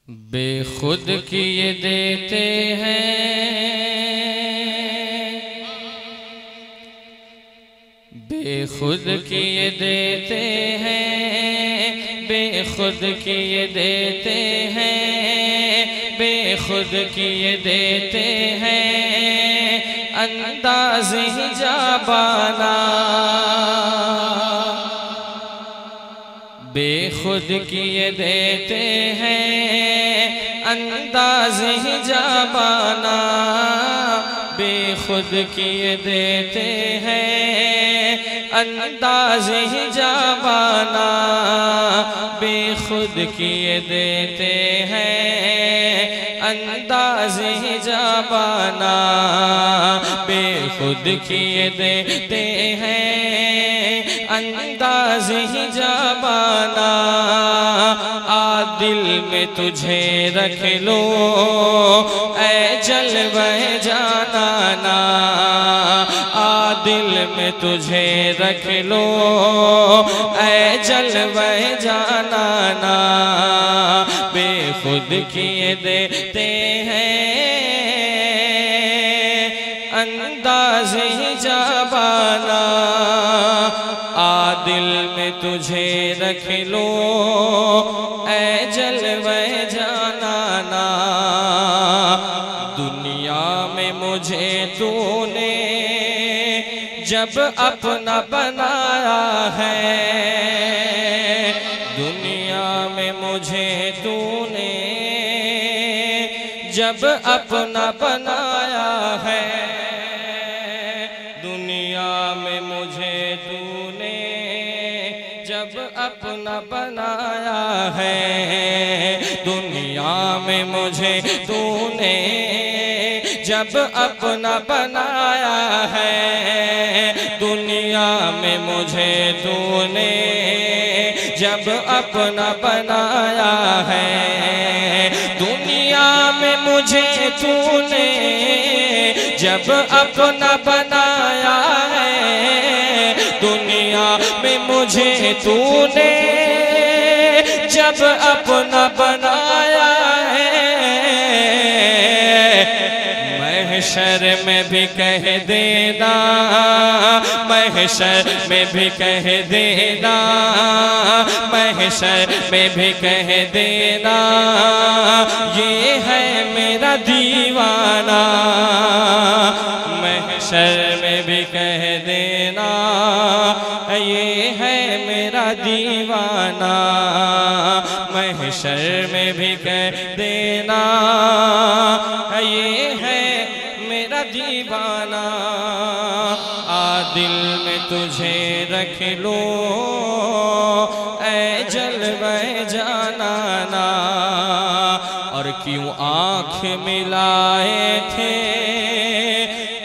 बेखुद किए देते हैं, बेखुद किए देते हैं, बेखुद किए देते हैं, बेखुद किए देते हैं अंदाज़ हिजाबाना। बेखुद किए देते हैं अंदाज़ हिजाबाना, बेखुद किए देते हैं अंदाज़ हिजाबाना, बेखुद किए देते हैं अंदाज़ हिजाबाना, बेखुद किए देते हैं अंदाज़ हिजाबाना। आ दिल में तुझे रख लो ऐ जलवे जानाना, आ दिल में तुझे रख लो ऐ जलवे जानाना, बेखुद किए देते हैं अंदाज़ हिजाबाना। आ दिल में तुझे रख लो ऐ जलवे जानाना, दुनिया में मुझे तूने जब अपना बनाया है, दुनिया में मुझे तूने जब अपना बनाया है, दुनिया में मुझे तूने जब अपना बनाया है, दुनिया में मुझे तूने जब अपना बनाया है, दुनिया में मुझे तूने जब अपना बनाया है, दुनिया में मुझे तूने जब अपना बनाया है, दुनिया में मुझे तूने जब अपना बनाया है, महशर में भी कह देना, महशर में भी कह देना, महशर में भी कह देना ये है मेरा दीवाना, महशर में भी कह देना ये है मेरा दीवाना, महशर में भी कह देना ये है मेरा दीवाना। आ दिल में तुझे रख लो ऐ जलवे जानाना, और क्यों आँख मिलाए थे,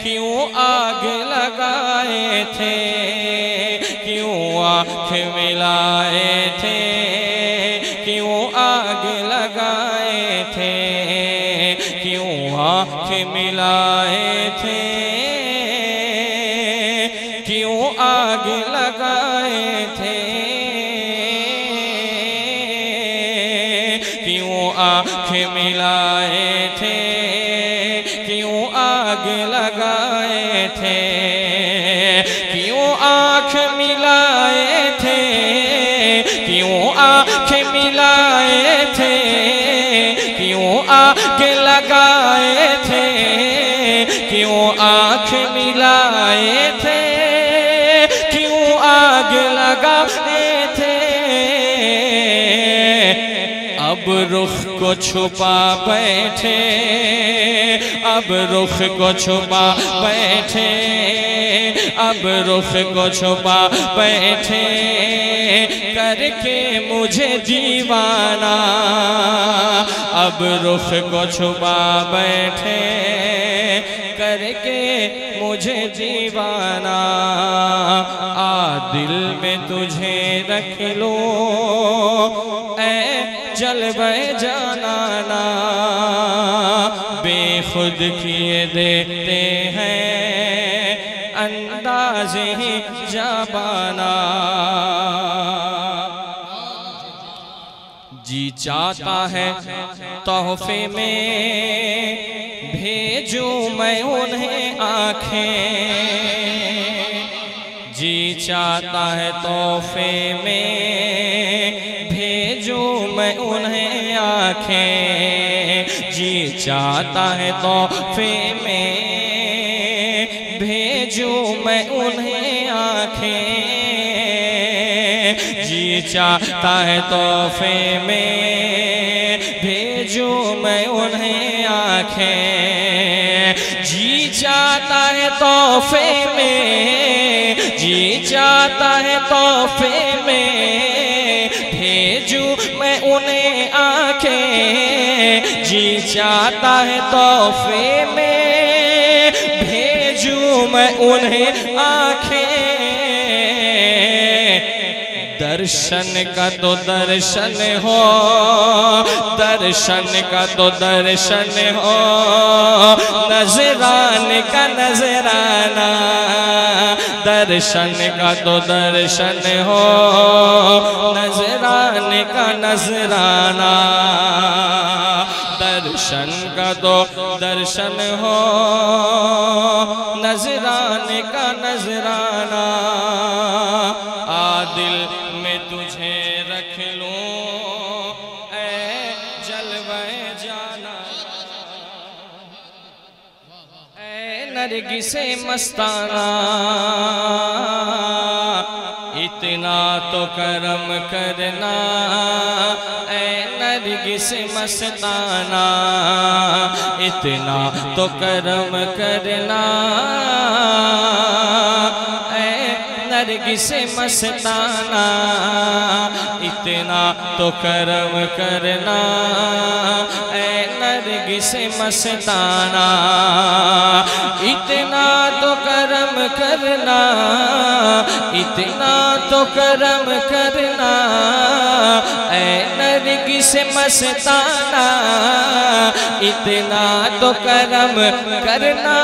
क्यों आग लगाए थे, क्यों आँख मिलाए थे, क्यों आग लगाए थे, क्यों आँख मिलाए थे, क्यों आग लगाए थे, क्यों आँख मिलाए थे, क्यों आग लगाए थे, क्यों आँख मिलाए थे, क्यों आँख मिलाए थे, क्यों आग लगाए थे, क्यों आँख मिलाए थे, क्यों आग लगाए थे। अब रुख को छुपा बैठे, अब रुख को छुपा बैठे, अब रुख को छुपा बैठे करके मुझे दीवाना, अब रुख को छुपा बैठे करके मुझे दीवाना। आ दिल में तुझे रख लो ऐ जलवे जानाना, बेखुद किए देते हैं अंदाज़ हिजाबाना। जी चाहता है तोहफे में भेजूं मैं उन्हें आँखें, जी चाहता है तोहफे में भेजूं मैं उन्हें आँखें, जी चाहता है तोहफे में भेजूं मैं उन्हें आँखें, जी चाहता है तोहफे में भेजूं मैं उन्हें आँखें, जी चाहता है तोहफे में, जी चाहता है तोहफे में भेजूं मैं उन्हें आँखें, जी चाहता है तोहफे में भेजूं मैं उन्हें आँखें। दर्शन का तो दर्शन हो, दर्शन का तो दर्शन हो, नजराने का नजराना, दर्शन का तो दर्शन हो, नजराने का नजराना, दर्शन का तो दर्शन हो, नजराने का नजराना। दिल में तुझे रख लूं ऐ जलवे जाना, ऐ नरगिसे मस्ताना, इतना तो करम करना ऐ नरगिसे मस्ताना, इतना तो करम करना नरगिसे मस्ताना, इतना तो करम करना ऐ नरगिसे मस्ताना, इतना तो करम करना, इतना तो करम करना ऐ नरगिसे मस्ताना, इतना तो करम करना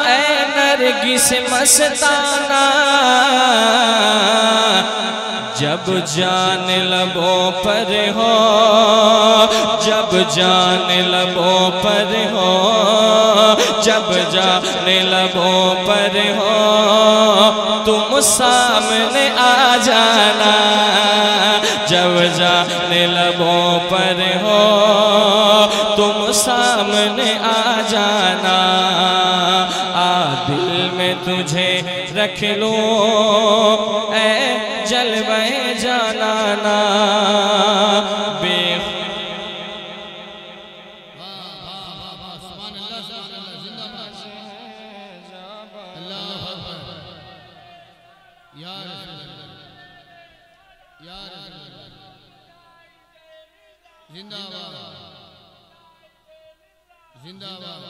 ऐ नरगिसे मस्ताना। जब जान लबों पर हो, जब जान लबों पर हो, जब जान लबों पर हो, तुम सामने आ जाना, जब जान लबों पर हो, तुम सामने आ जाना। दिल में तुझे रख लूं ऐ जलवे जाना, बे जिंदाबाद जिंदाबाद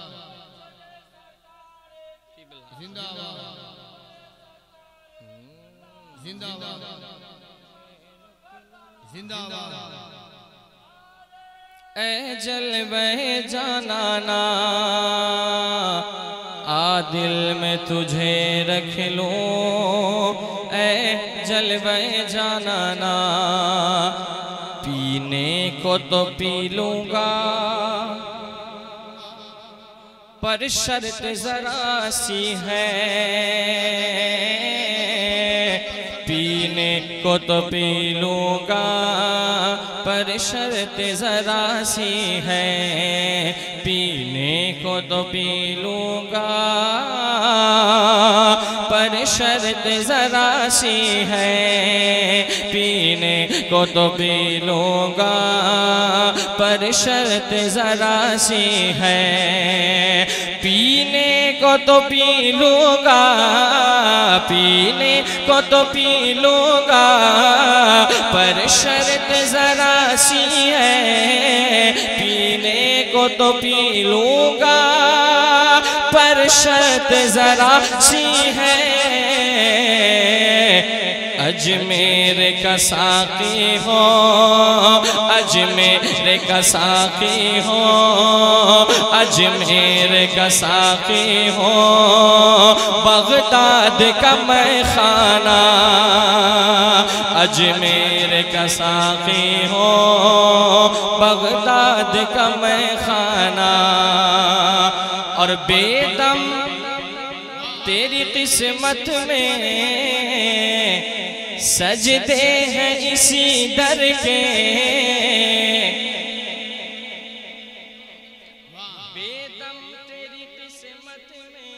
जिंदाबाद जिंदाबाद जिंदाबाद। ऐ जलवे जाना, दिल में तुझे रख लूं ऐ जलवे जाना, पीने को तो पी लूंगा पर शर्त जरा सी है, पीने को तो पी लूंगा पर शर्त जरा सी है, पीने को तो पी लूंगा पर शर्त जरा सी है, पीने को तो पी लूंगा पर शर्त जरा सी है, पीने को तो पी लूंगा, पीने को तो पी लूंगा पर शर्त जरा सी है, पीने को तो पी लूंगा पर शर्त जरा सी है। अजमेर का साक़ी हो, अजमेर का साक़ी हो, अजमेर का साक़ी हो, बगदाद का मैखाना, अजमेर का साक़ी हो, बगदाद का मैखाना। और बेदम तेरी किस्मत में सजदे हैं इसी दर के, बेदम तेरी किस्मत में,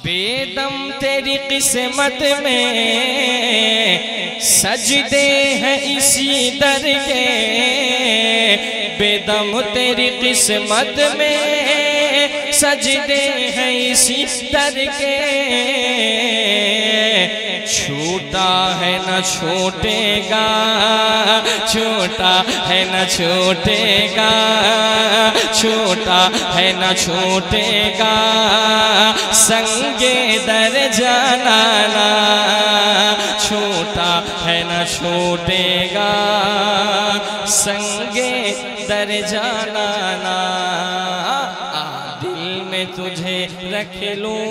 बेदम तेरी किस्मत में सजदे हैं इसी दर के, बेदम तेरी किस्मत में सजदे हैं इसी दर के। छूटा है न छूटेगा, छूटा है न छूटेगा, छूटा है न छूटेगा, संगे दर जाना, छूटा है न छूटेगा, संगे दर जाना। दिल में तुझे रख लूं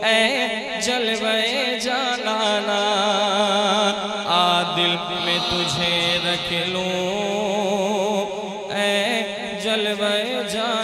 ऐ जलवे जाना, आ दिल में तुझे रख लूं ऐ जलवे जाना।